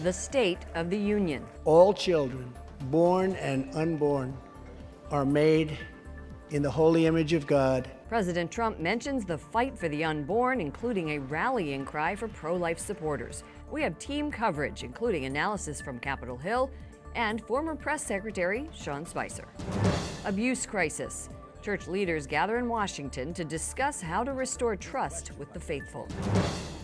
the State of the Union. All children, born and unborn, are made in the holy image of God. President Trump mentions the fight for the unborn, including a rallying cry for pro-life supporters. We have team coverage, including analysis from Capitol Hill and former press secretary Sean Spicer. Abuse crisis. Church leaders gather in Washington to discuss how to restore trust with the faithful.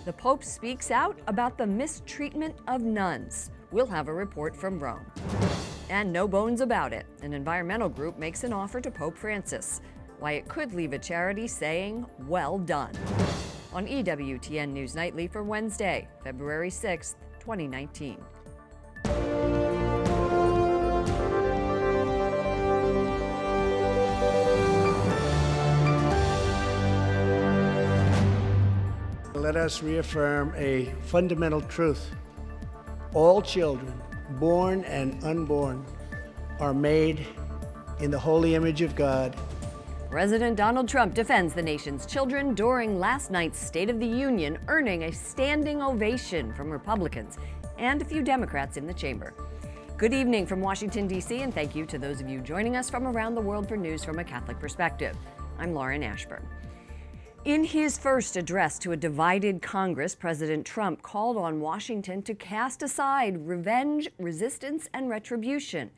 The Pope speaks out about the mistreatment of nuns. We'll have a report from Rome. And no bones about it. An environmental group makes an offer to Pope Francis. Why it could leave a charity saying, well done. On EWTN News Nightly for Wednesday, February 6th, 2019. Let us reaffirm a fundamental truth. All children, born and unborn, are made in the holy image of God. President Donald Trump defends the nation's children during last night's State of the Union, earning a standing ovation from Republicans and a few Democrats in the chamber. Good evening from Washington, D.C., and thank you to those of you joining us from around the world for news from a Catholic perspective. I'm Lauren Ashburn. In his first address to a divided Congress, President Trump called on Washington to cast aside revenge, resistance, and retribution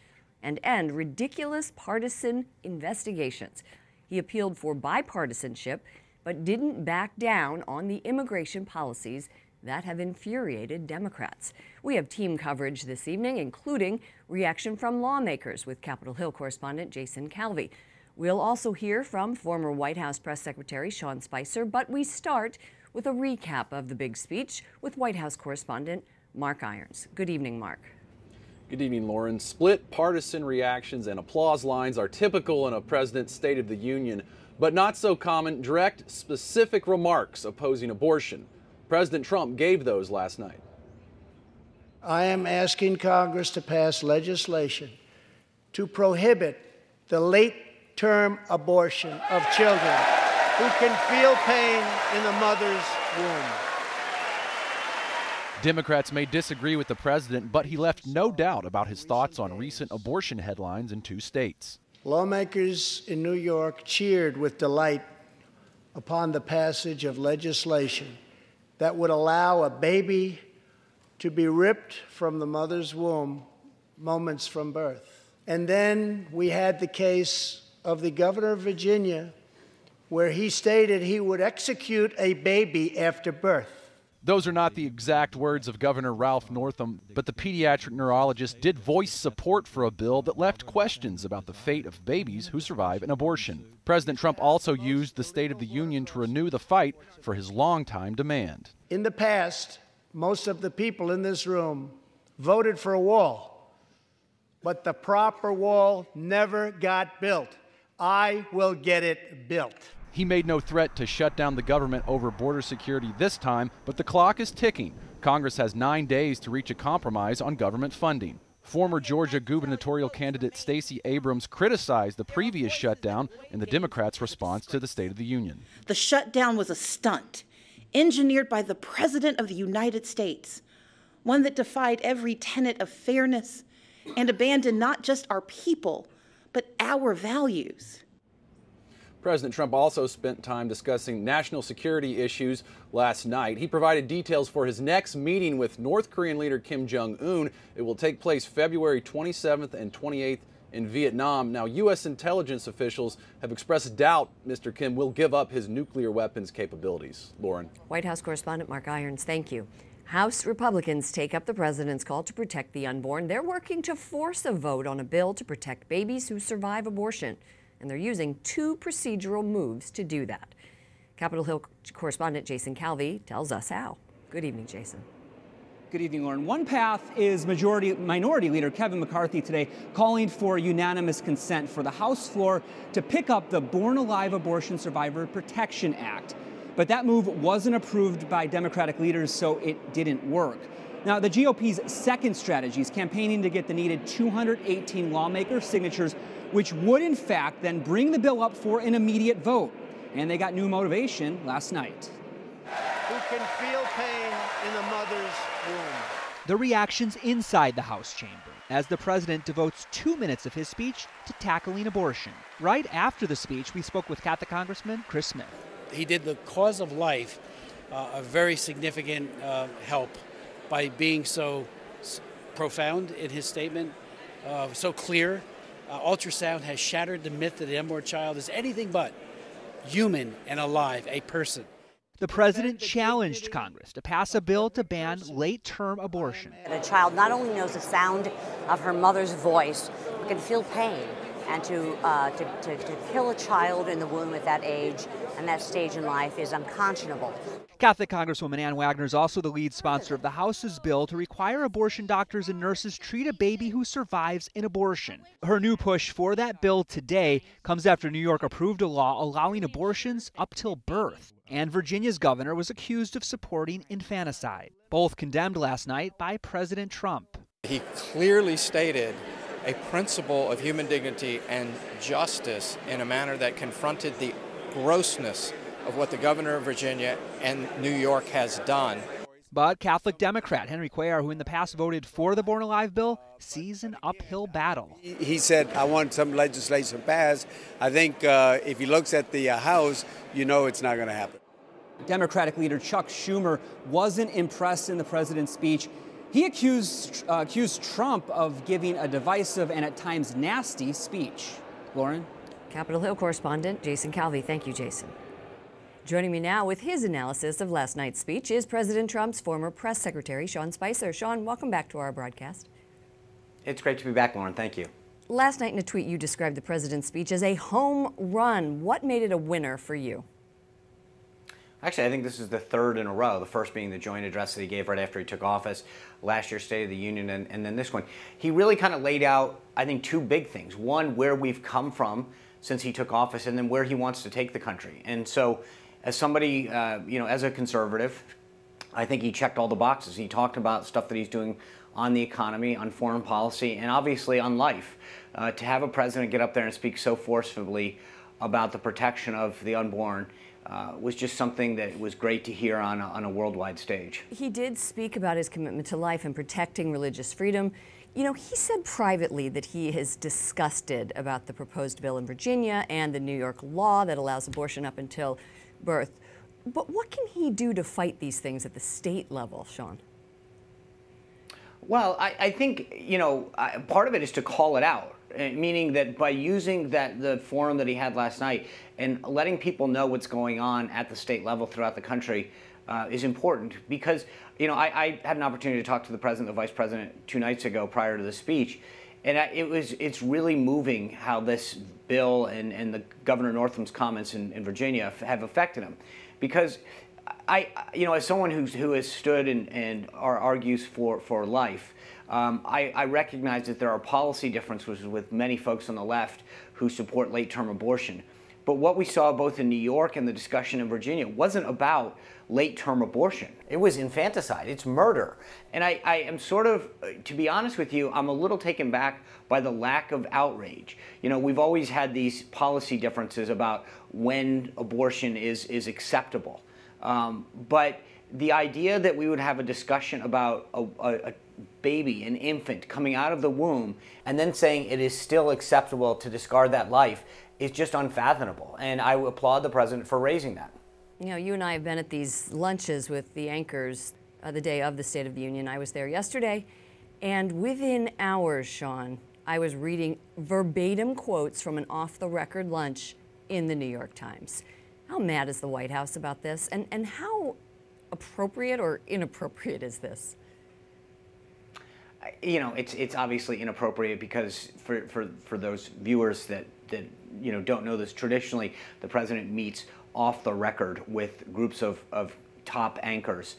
and end ridiculous partisan investigations. He appealed for bipartisanship, but didn't back down on the immigration policies that have infuriated Democrats. We have team coverage this evening, including reaction from lawmakers with Capitol Hill correspondent Jason Calvi. We'll also hear from former White House Press Secretary Sean Spicer, but we start with a recap of the big speech with White House correspondent Mark Irons. Good evening, Mark. Good evening, Lauren. Split partisan reactions and applause lines are typical in a president's State of the Union, but not so common direct, specific remarks opposing abortion. President Trump gave those last night. I am asking Congress to pass legislation to prohibit the late-term abortion of children who can feel pain in the mother's womb. Democrats may disagree with the president, but he left no doubt about his thoughts on recent abortion headlines in 2 states. Lawmakers in New York cheered with delight upon the passage of legislation that would allow a baby to be ripped from the mother's womb moments from birth. And then we had the case of the governor of Virginia, where he stated he would execute a baby after birth. Those are not the exact words of Governor Ralph Northam, but the pediatric neurologist did voice support for a bill that left questions about the fate of babies who survive an abortion. President Trump also used the State of the Union to renew the fight for his longtime demand. In the past, most of the people in this room voted for a wall, but the proper wall never got built. I will get it built. He made no threat to shut down the government over border security this time, but the clock is ticking. Congress has 9 days to reach a compromise on government funding. Former Georgia gubernatorial candidate Stacey Abrams criticized the previous shutdown and the Democrats' response to the State of the Union. The shutdown was a stunt, engineered by the President of the United States, one that defied every tenet of fairness and abandoned not just our people, but our values. President Trump also spent time discussing national security issues last night. He provided details for his next meeting with North Korean leader Kim Jong-un. It will take place February 27th and 28th in Vietnam. Now, U.S. intelligence officials have expressed doubt Mr. Kim will give up his nuclear weapons capabilities. Lauren. White House correspondent Mark Irons, thank you. House Republicans take up the president's call to protect the unborn. They're working to force a vote on a bill to protect babies who survive abortion. And they're using 2 procedural moves to do that. Capitol Hill correspondent Jason Calvi tells us how. Good evening, Jason. Good evening, Lauren. One path is Minority Leader Kevin McCarthy today calling for unanimous consent for the House floor to pick up the Born Alive Abortion Survivor Protection Act. But that move wasn't approved by Democratic leaders, so it didn't work. Now, the GOP's second strategy is campaigning to get the needed 218 lawmaker signatures, which would, in fact, then bring the bill up for an immediate vote. And they got new motivation last night. Who can feel pain in the mother's womb. the reactions inside the House chamber as the president devotes 2 minutes of his speech to tackling abortion. Right after the speech, we spoke with Catholic Congressman Chris Smith. He did the cause of life a very significant help by being so profound in his statement, so clear. Ultrasound has shattered the myth that the unborn child is anything but human and alive, a person. The president challenged Congress to pass a bill to ban late-term abortion. A child not only knows the sound of her mother's voice, but can feel pain. And to kill a child in the womb at that age and that stage in life is unconscionable. Catholic Congresswoman Ann Wagner is also the lead sponsor of the House's bill to require abortion doctors and nurses treat a baby who survives an abortion. Her new push for that bill today comes after New York approved a law allowing abortions up till birth. And Virginia's governor was accused of supporting infanticide, both condemned last night by President Trump. He clearly stated a principle of human dignity and justice in a manner that confronted the grossness of what the governor of Virginia and New York has done. But Catholic Democrat Henry Cuellar, who in the past voted for the Born Alive bill, sees an uphill battle. He said, I want some legislation passed. I think if he looks at the House, you know it's not going to happen. Democratic leader Chuck Schumer wasn't impressed in the president's speech. He accused Trump of giving a divisive and at times nasty speech. Lauren? Capitol Hill correspondent Jason Calvi. Thank you, Jason. Joining me now with his analysis of last night's speech is President Trump's former press secretary, Sean Spicer. Sean, welcome back to our broadcast. It's great to be back, Lauren. Thank you. Last night in a tweet, you described the president's speech as a home run. What made it a winner for you? Actually, I think this is the third in a row, the first being the joint address that he gave right after he took office, last year's State of the Union, and then this one. He really kind of laid out, I think, two big things. One, where we've come from since he took office, and then where he wants to take the country. And so, as somebody, as a conservative, I think he checked all the boxes. He talked about stuff that he's doing on the economy, on foreign policy, and obviously on life. To have a president get up there and speak so forcefully about the protection of the unborn was just something that was great to hear on a worldwide stage. He did speak about his commitment to life and protecting religious freedom. You know, he said privately that he is disgusted about the proposed bill in Virginia and the New York law that allows abortion up until birth. But what can he do to fight these things at the state level, Sean? Well, I think, part of it is to call it out. Meaning that by using the forum that he had last night and letting people know what's going on at the state level throughout the country is important because, I had an opportunity to talk to the president, the vice president 2 nights ago prior to the speech, and it's really moving how this bill and the Governor Northam's comments in Virginia have affected him. Because as someone who has stood and argues for life, I recognize that there are policy differences with many folks on the left who support late-term abortion. But what we saw both in New York and the discussion in Virginia wasn't about late-term abortion. It was infanticide. It's murder. And I am sort of, to be honest with you, I'm a little taken back by the lack of outrage. We've always had these policy differences about when abortion is acceptable. But the idea that we would have a discussion about a baby, an infant coming out of the womb, and then saying it is still acceptable to discard that life is just unfathomable. And I applaud the president for raising that. You and I have been at these lunches with the anchors the day of the State of the Union. I was there yesterday, and within hours, Sean, I was reading verbatim quotes from an off-the-record lunch in the New York Times. How mad is the White House about this? And how appropriate or inappropriate is this? It's obviously inappropriate because for those viewers that don't know this, traditionally the president meets off the record with groups of top anchors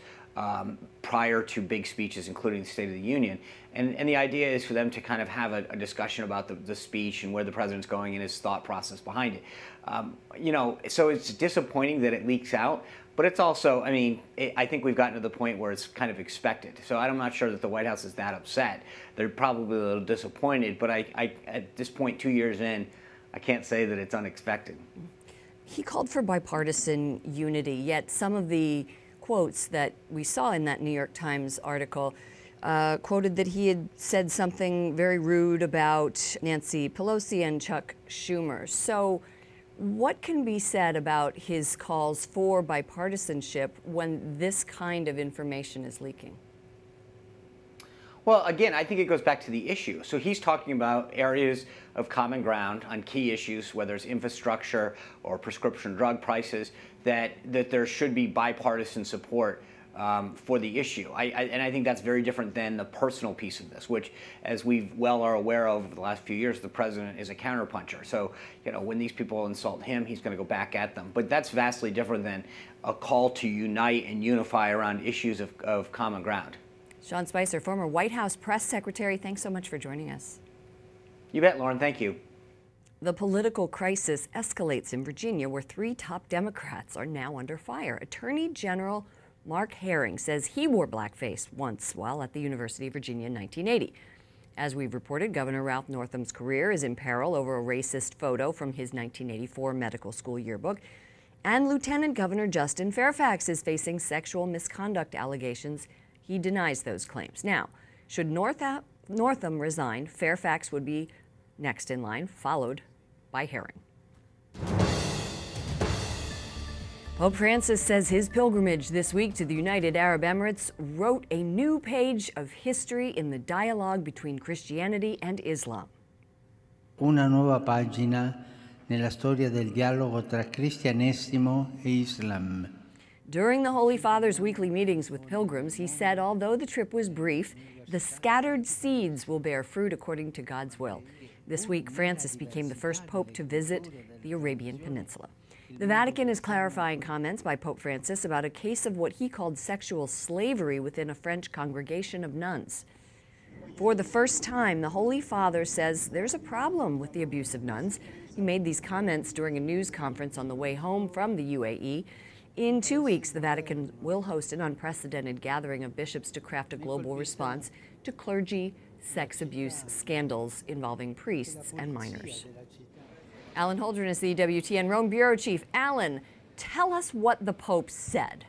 prior to big speeches, including the State of the Union. And the idea is for them to kind of have a discussion about the speech and where the president's going and his thought process behind it. So it's disappointing that it leaks out, but it's also, I think we've gotten to the point where it's kind of expected. So I'm not sure that the White House is that upset. They're probably a little disappointed, but I at this point, 2 years in, I can't say that it's unexpected. He called for bipartisan unity, yet some of the quotes that we saw in that New York Times article quoted that he had said something very rude about Nancy Pelosi and Chuck Schumer. So what can be said about his calls for bipartisanship when this kind of information is leaking? Well, again, I think it goes back to the issue. So he's talking about areas of common ground on key issues, whether it's infrastructure or prescription drug prices, that there should be bipartisan support for the issue. And I think that's very different than the personal piece of this, which, as we well are aware of over the last few years, the president is a counterpuncher. So, when these people insult him, he's going to go back at them. But that's vastly different than a call to unite and unify around issues of common ground. Sean Spicer, former White House press secretary, thanks so much for joining us. You bet, Lauren. Thank you. The political crisis escalates in Virginia, where 3 top Democrats are now under fire. Attorney General Mark Herring says he wore blackface once while at the University of Virginia in 1980. As we've reported, Governor Ralph Northam's career is in peril over a racist photo from his 1984 medical school yearbook. And Lieutenant Governor Justin Fairfax is facing sexual misconduct allegations. He denies those claims. Now, should Northam resign, Fairfax would be next in line, followed by Herring. Pope Francis says his pilgrimage this week to the United Arab Emirates wrote a new page of history in the dialogue between Christianity and Islam. Una nuova pagina nella storia del dialogo tra cristianesimo e Islam. During the Holy Father's weekly meetings with pilgrims, he said although the trip was brief, the scattered seeds will bear fruit according to God's will. This week, Francis became the first pope to visit the Arabian Peninsula. The Vatican is clarifying comments by Pope Francis about a case of what he called sexual slavery within a French congregation of nuns. For the first time, the Holy Father says there's a problem with the abuse of nuns. He made these comments during a news conference on the way home from the UAE. In 2 weeks, the Vatican will host an unprecedented gathering of bishops to craft a global response to clergy sex abuse scandals involving priests and minors. Alan Holdren is the EWTN Rome Bureau Chief. Alan, tell us what the Pope said.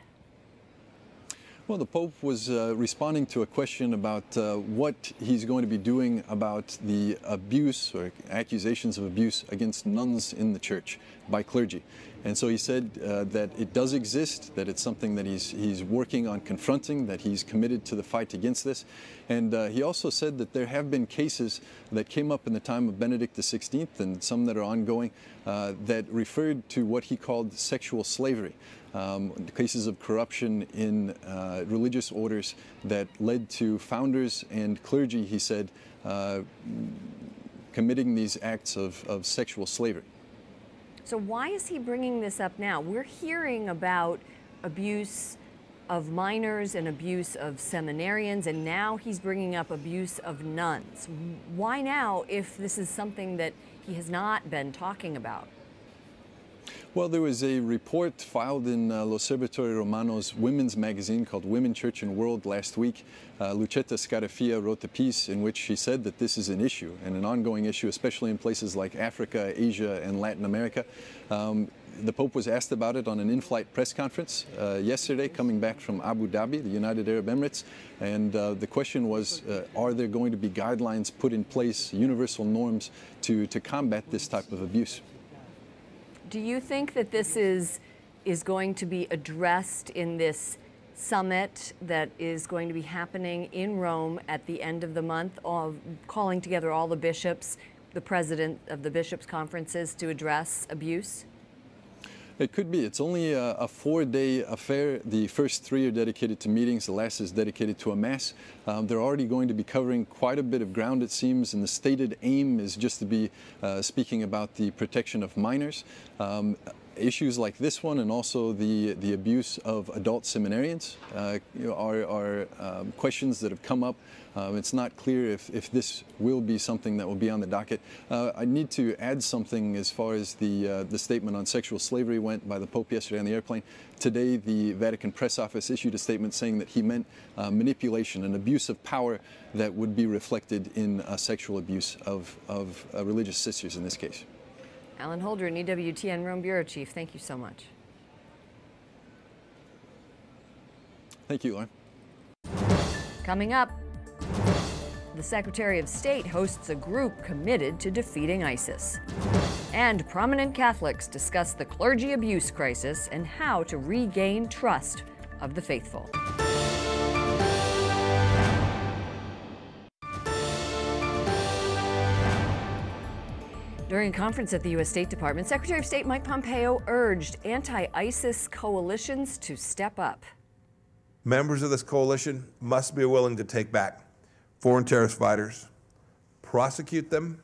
Well, the Pope was responding to a question about what he's going to be doing about the abuse or accusations of abuse against nuns in the church by clergy. And so he said that it does exist, that it's something that he's working on confronting, that he's committed to the fight against this. And he also said that there have been cases that came up in the time of Benedict XVI and some that are ongoing that referred to what he called sexual slavery. Cases of corruption in religious orders that led to founders and clergy, he said, committing these acts of sexual slavery. So why is he bringing this up now? We're hearing about abuse of minors and abuse of seminarians, and now he's bringing up abuse of nuns. Why now if this is something that he has not been talking about? Well, there was a report filed in L'Osservatore Romano's women's magazine called Women, Church and World last week. Lucetta Scarafia wrote the piece in which she said that this is an issue and an ongoing issue, especially in places like Africa, Asia, and Latin America. The Pope was asked about it on an in-flight press conference yesterday, coming back from Abu Dhabi, the United Arab Emirates. And the question was, are there going to be guidelines put in place, universal norms to combat this type of abuse? Do you think that this is going to be addressed in this summit that is going to be happening in Rome at the end of the month, of calling together all the bishops, the president of the bishops' conferences, to address abuse? It could be. It's only a 4-day affair. The first 3 are dedicated to meetings. The last is dedicated to a mass. They're already going to be covering quite a bit of ground, it seems, and the stated aim is just to be speaking about the protection of minors. Issues like this one and also the abuse of adult seminarians are questions that have come up. It's not clear if this will be something that will be on the docket. I need to add something as far as the statement on sexual slavery went by the Pope yesterday on the airplane. Today, the Vatican press office issued a statement saying that he meant manipulation and abuse of power that would be reflected in sexual abuse of religious sisters in this case. Alan Holdren, EWTN Rome Bureau Chief, thank you so much. Thank you, Lauren. Coming up, The Secretary of State hosts a group committed to defeating ISIS. And prominent Catholics discuss the clergy abuse crisis and how to regain trust of the faithful. During a conference at the U.S. State Department, Secretary of State Mike Pompeo urged anti-ISIS coalitions to step up. Members of this coalition must be willing to take back foreign terrorist fighters, prosecute them,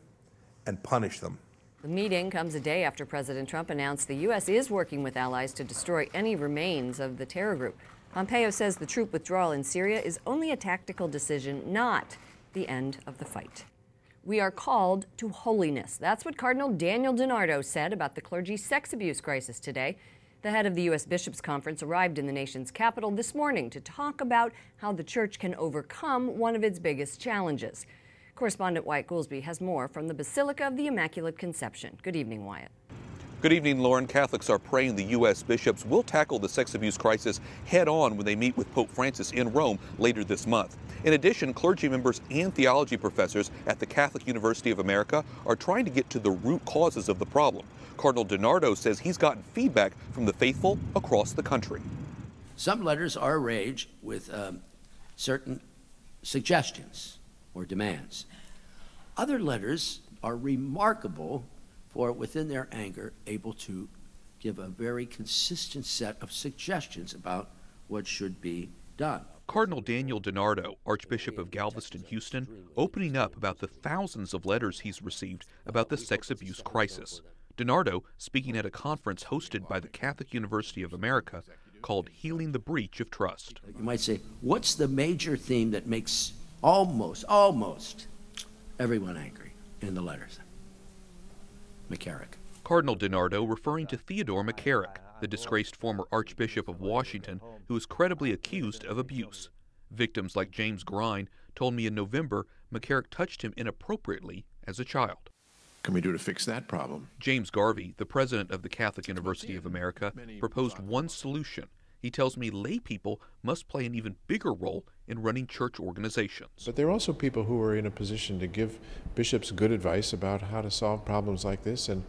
and punish them. The meeting comes a day after President Trump announced the U.S. is working with allies to destroy any remains of the terror group. Pompeo says the troop withdrawal in Syria is only a tactical decision, not the end of the fight. We are called to holiness. That's what Cardinal Daniel DiNardo said about the clergy sex abuse crisis today. The head of the U.S. Bishops' Conference arrived in the nation's capital this morning to talk about how the church can overcome one of its biggest challenges. Correspondent Wyatt Goolsby has more from the Basilica of the Immaculate Conception. Good evening, Wyatt. Good evening, Lauren. Catholics are praying the U.S. bishops will tackle the sex abuse crisis head on when they meet with Pope Francis in Rome later this month. In addition, clergy members and theology professors at the Catholic University of America are trying to get to the root causes of the problem. Cardinal DiNardo says he's gotten feedback from the faithful across the country. Some letters are arranged with certain suggestions or demands. Other letters are remarkable for, within their anger, able to give a very consistent set of suggestions about what should be done. Cardinal Daniel DiNardo, Archbishop of Galveston, Houston, opening up about the thousands of letters he's received about the sex abuse crisis. DiNardo speaking at a conference hosted by the Catholic University of America called Healing the Breach of Trust. You might say, what's the major theme that makes almost everyone angry in the letters? McCarrick. Cardinal DiNardo referring to Theodore McCarrick, the disgraced former Archbishop of Washington who is credibly accused of abuse. Victims like James Grine told me in November McCarrick touched him inappropriately as a child. Can we do to fix that problem? James Garvey, the president of the Catholic University of America, proposed one solution. He tells me lay people must play an even bigger role in running church organizations. But there are also people who are in a position to give bishops good advice about how to solve problems like this and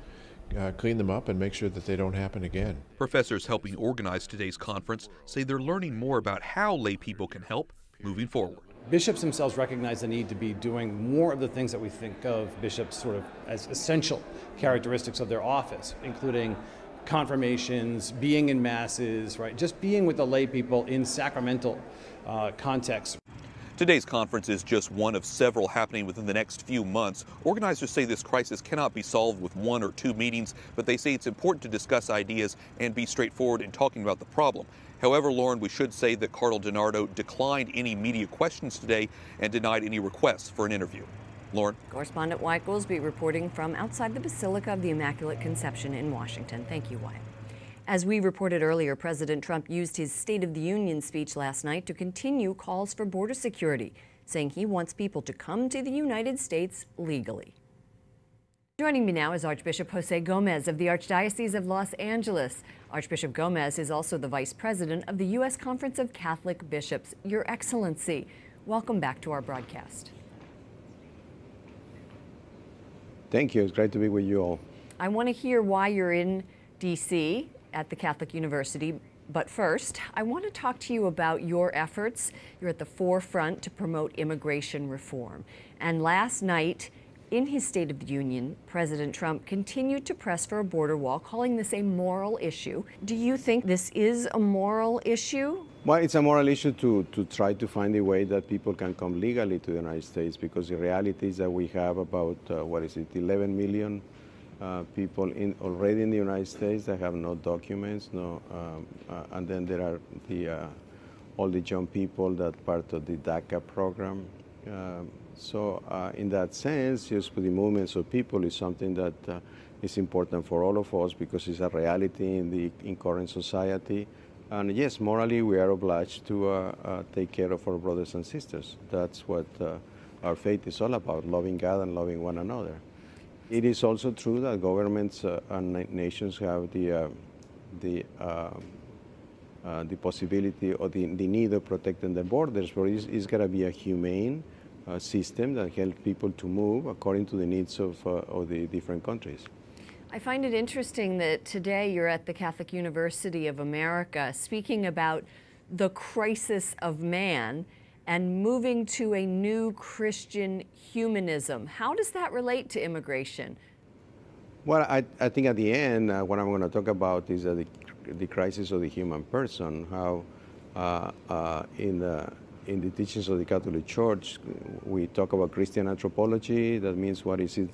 clean them up and make sure that they don't happen again. Professors helping organize today's conference say they're learning more about how lay people can help moving forward. Bishops themselves recognize the need to be doing more of the things that we think of bishops sort of as essential characteristics of their office, including confirmations, being in masses, right? Just being with the lay people in sacramental contexts. Today's conference is just one of several happening within the next few months. Organizers say this crisis cannot be solved with 1 or 2 meetings, but they say it's important to discuss ideas and be straightforward in talking about the problem. However, Lauren, we should say that Cardinal DiNardo declined any media questions today and denied any requests for an interview. Lauren. Correspondent Wyatt Goolsby reporting from outside the Basilica of the Immaculate Conception in Washington. Thank you, Wyatt. As we reported earlier, President Trump used his State of the Union speech last night to continue calls for border security, saying he wants people to come to the United States legally. Joining me now is Archbishop Jose Gomez of the Archdiocese of Los Angeles. Archbishop Gomez is also the Vice President of the U.S. Conference of Catholic Bishops. Your Excellency, welcome back to our broadcast. Thank you. It's great to be with you all. I want to hear why you're in D.C. at the Catholic University, but first, I want to talk to you about your efforts. You're at the forefront to promote immigration reform. And last night, in his State of the Union, President Trump continued to press for a border wall, calling this a moral issue. Do you think this is a moral issue? Well, it's a moral issue to try to find a way that people can come legally to the United States, because the reality is that we have about, 11 million people already in the United States that have no documents, and then there are all the young people that part of the DACA program. So in that sense, just the movements of people is something that is important for all of us, because it's a reality in current society. And yes, morally, we are obliged to take care of our brothers and sisters. That's what our faith is all about, loving God and loving one another. It is also true that governments and nations have the possibility or the need of protecting their borders, but it's got to be a humane system that helps people to move according to the needs of the different countries. I find it interesting that today you're at the Catholic University of America speaking about the crisis of man and moving to a new Christian humanism. How does that relate to immigration? Well, I think at the end, what I'm going to talk about is the crisis of the human person, how in the teachings of the Catholic Church, we talk about Christian anthropology. That means what is it,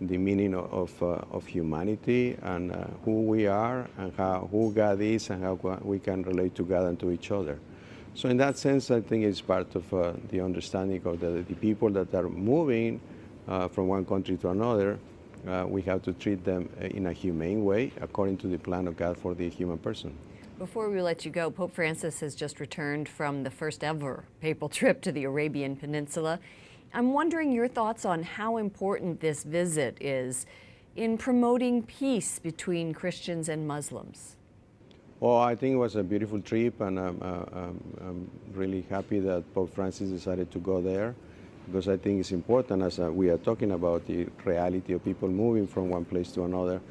the meaning of humanity and who we are and who God is and how we can relate to God and to each other. So in that sense, I think it's part of the understanding of the people that are moving from one country to another. We have to treat them in a humane way according to the plan of God for the human person. Before we let you go, Pope Francis has just returned from the first ever papal trip to the Arabian Peninsula. I'm wondering your thoughts on how important this visit is in promoting peace between Christians and Muslims. Well, I think it was a beautiful trip, and I'm really happy that Pope Francis decided to go there, because I think it's important, as we are talking about the reality of people moving from one place to another.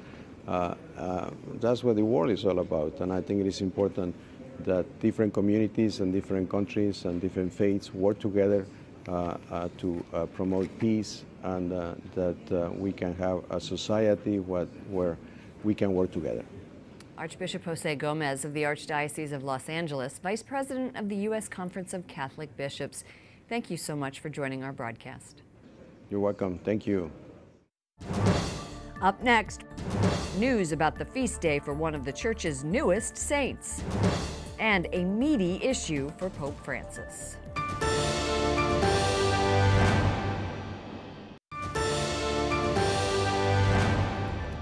That's what the world is all about, and I think it is important that different communities and different countries and different faiths work together to promote peace, and that we can have a society where we can work together. Archbishop Jose Gomez of the Archdiocese of Los Angeles, Vice President of the U.S. Conference of Catholic Bishops. Thank you so much for joining our broadcast. You're welcome. Thank you. Up next, news about the feast day for one of the Church's newest saints, and a meaty issue for Pope Francis.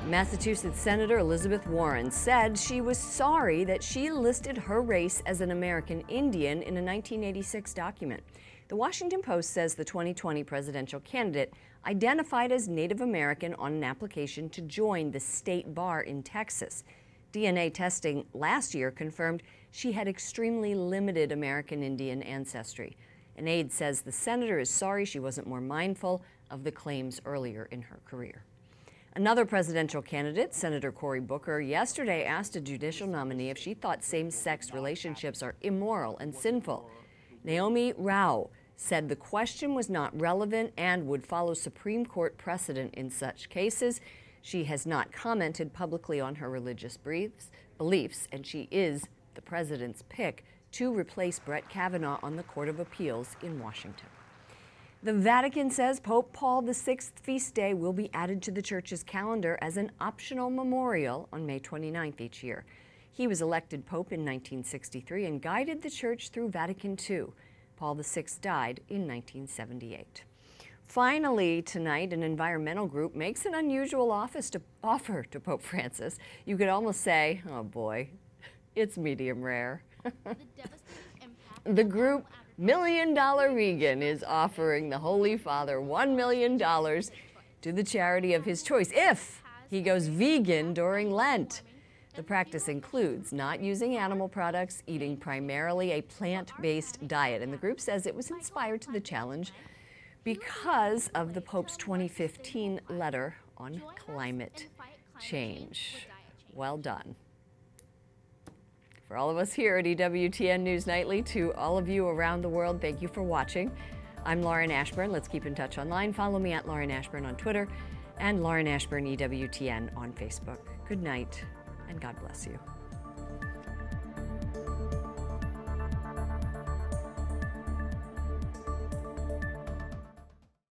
Massachusetts Senator Elizabeth Warren said she was sorry that she listed her race as an American Indian in a 1986 document. The Washington Post says the 2020 presidential candidate identified as Native American on an application to join the state bar in Texas. DNA testing last year confirmed she had extremely limited American Indian ancestry. An aide says the senator is sorry she wasn't more mindful of the claims earlier in her career. Another presidential candidate, Senator Cory Booker, yesterday asked a judicial nominee if she thought same-sex relationships are immoral and sinful. Naomi Rao said the question was not relevant and would follow Supreme Court precedent in such cases. She has not commented publicly on her religious beliefs, and she is the president's pick to replace Brett Kavanaugh on the Court of Appeals in Washington. The Vatican says Pope Paul VI's feast day will be added to the Church's calendar as an optional memorial on May 29th each year. He was elected Pope in 1963 and guided the Church through Vatican II. Paul VI died in 1978. Finally, tonight, an environmental group makes an unusual offer to Pope Francis. You could almost say, oh boy, it's medium rare. The group $1 Million Vegan is offering the Holy Father $1 million to the charity of his choice if he goes vegan during Lent. The practice includes not using animal products, eating primarily a plant-based diet, and the group says it was inspired to the challenge because of the Pope's 2015 letter on climate change. Well done. For all of us here at EWTN News Nightly, to all of you around the world, thank you for watching. I'm Lauren Ashburn. Let's keep in touch online. Follow me at Lauren Ashburn on Twitter and Lauren Ashburn EWTN on Facebook. Good night, and God bless you.